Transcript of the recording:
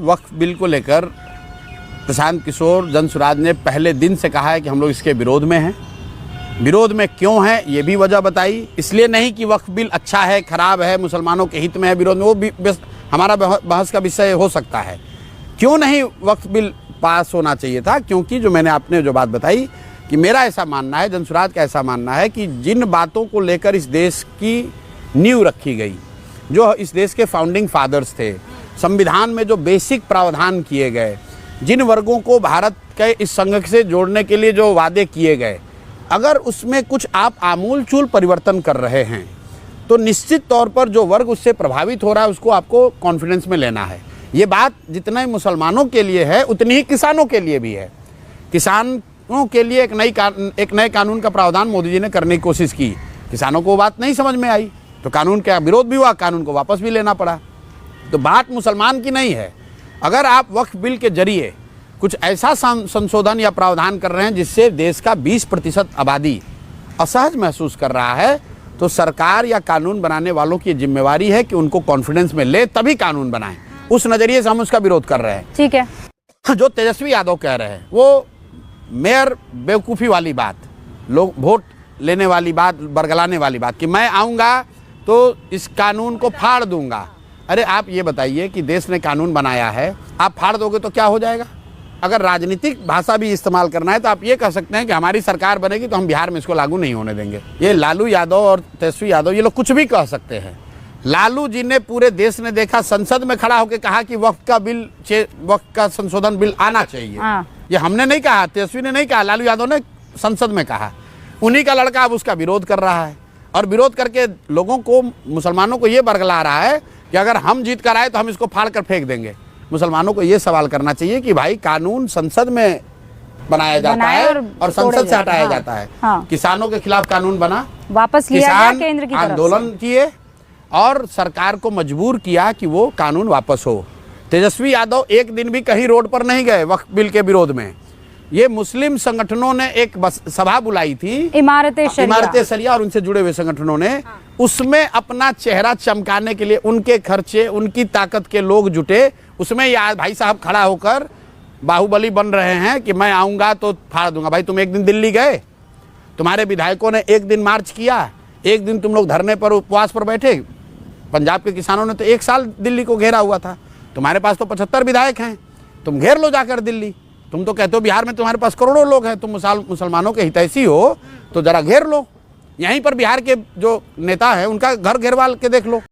वक्फ bill को लेकर प्रशांत किशोर जनसुराज ने पहले दिन से कहा है कि हम लोग इसके विरोध में हैं। विरोध में क्यों है ये भी वजह बताई। इसलिए नहीं कि वक्फ बिल अच्छा है, खराब है, मुसलमानों के हित में है, विरोध में, वो भी हमारा बहस का विषय हो सकता है। क्यों नहीं वक्फ बिल पास होना चाहिए था? क्योंकि जो मैंने आपने जो बात बताई कि मेरा ऐसा मानना है, जनसुराज का ऐसा मानना है कि जिन बातों को लेकर इस देश की नींव रखी गई, जो इस देश के फाउंडिंग फादर्स थे, संविधान में जो बेसिक प्रावधान किए गए, जिन वर्गों को भारत के इस संघ से जोड़ने के लिए जो वादे किए गए, अगर उसमें कुछ आप आमूलचूल परिवर्तन कर रहे हैं तो निश्चित तौर पर जो वर्ग उससे प्रभावित हो रहा है उसको आपको कॉन्फिडेंस में लेना है। ये बात जितना ही मुसलमानों के लिए है उतनी ही किसानों के लिए भी है। किसानों के लिए एक नए कानून का प्रावधान मोदी जी ने करने की कोशिश की, किसानों को वो बात नहीं समझ में आई तो कानून का विरोध भी हुआ, कानून को वापस भी लेना पड़ा। तो बात मुसलमान की नहीं है। अगर आप वक्फ बिल के जरिए कुछ ऐसा संशोधन या प्रावधान कर रहे हैं जिससे देश का 20% आबादी असहज महसूस कर रहा है, तो सरकार या कानून बनाने वालों की जिम्मेवारी है कि उनको कॉन्फिडेंस में ले तभी कानून बनाएं। उस नजरिए से हम उसका विरोध कर रहे हैं। ठीक है। जो तेजस्वी यादव कह रहे हैं वो मेयर बेवकूफ़ी वाली बात, लोग वोट लेने वाली बात, बरगलाने वाली बात कि मैं आऊँगा तो इस कानून को फाड़ दूंगा। अरे आप ये बताइए कि देश ने कानून बनाया है, आप फाड़ दोगे तो क्या हो जाएगा? अगर राजनीतिक भाषा भी इस्तेमाल करना है तो आप ये कह सकते हैं कि हमारी सरकार बनेगी तो हम बिहार में इसको लागू नहीं होने देंगे। ये लालू यादव और तेजस्वी यादव ये लोग कुछ भी कह सकते हैं। लालू जी ने पूरे देश ने देखा, संसद में खड़ा होकर कहा कि वक्फ का संशोधन बिल आना चाहिए। ये हमने नहीं कहा, तेजस्वी ने नहीं कहा, लालू यादव ने संसद में कहा। उन्हीं का लड़का अब उसका विरोध कर रहा है और विरोध करके लोगों को, मुसलमानों को ये बरगला रहा है कि अगर हम जीत कर आए तो हम इसको फाड़ कर फेंक देंगे। मुसलमानों को ये सवाल करना चाहिए कि भाई कानून संसद में बनाया जाता है और संसद से हटाया जाता है। किसानों के खिलाफ कानून बना, वापस लिया गया केंद्र की तरफ से। आंदोलन किए और सरकार को मजबूर किया कि वो कानून वापस हो। तेजस्वी यादव एक दिन भी कहीं रोड पर नहीं गए वक्फ बिल के विरोध में। ये मुस्लिम संगठनों ने एक सभा बुलाई थी, इमारत शरिया और उनसे जुड़े हुए संगठनों ने, उसमें अपना चेहरा चमकाने के लिए उनके खर्चे, उनकी ताकत के लोग जुटे। उसमें ये भाई साहब खड़ा होकर बाहुबली बन रहे हैं कि मैं आऊँगा तो फाड़ दूंगा। भाई तुम एक दिन दिल्ली गए, तुम्हारे विधायकों ने एक दिन मार्च किया, एक दिन तुम लोग धरने पर, उपवास पर बैठे। पंजाब के किसानों ने तो 1 साल दिल्ली को घेरा हुआ था। तुम्हारे पास तो 75 विधायक हैं, तुम घेर लो जाकर दिल्ली। तुम तो कहते हो बिहार में तुम्हारे पास करोड़ों लोग हैं, तुम मुसलमानों के हितैषी हो तो जरा घेर लो। यहीं पर बिहार के जो नेता हैं उनका घर घेरवा के देख लो।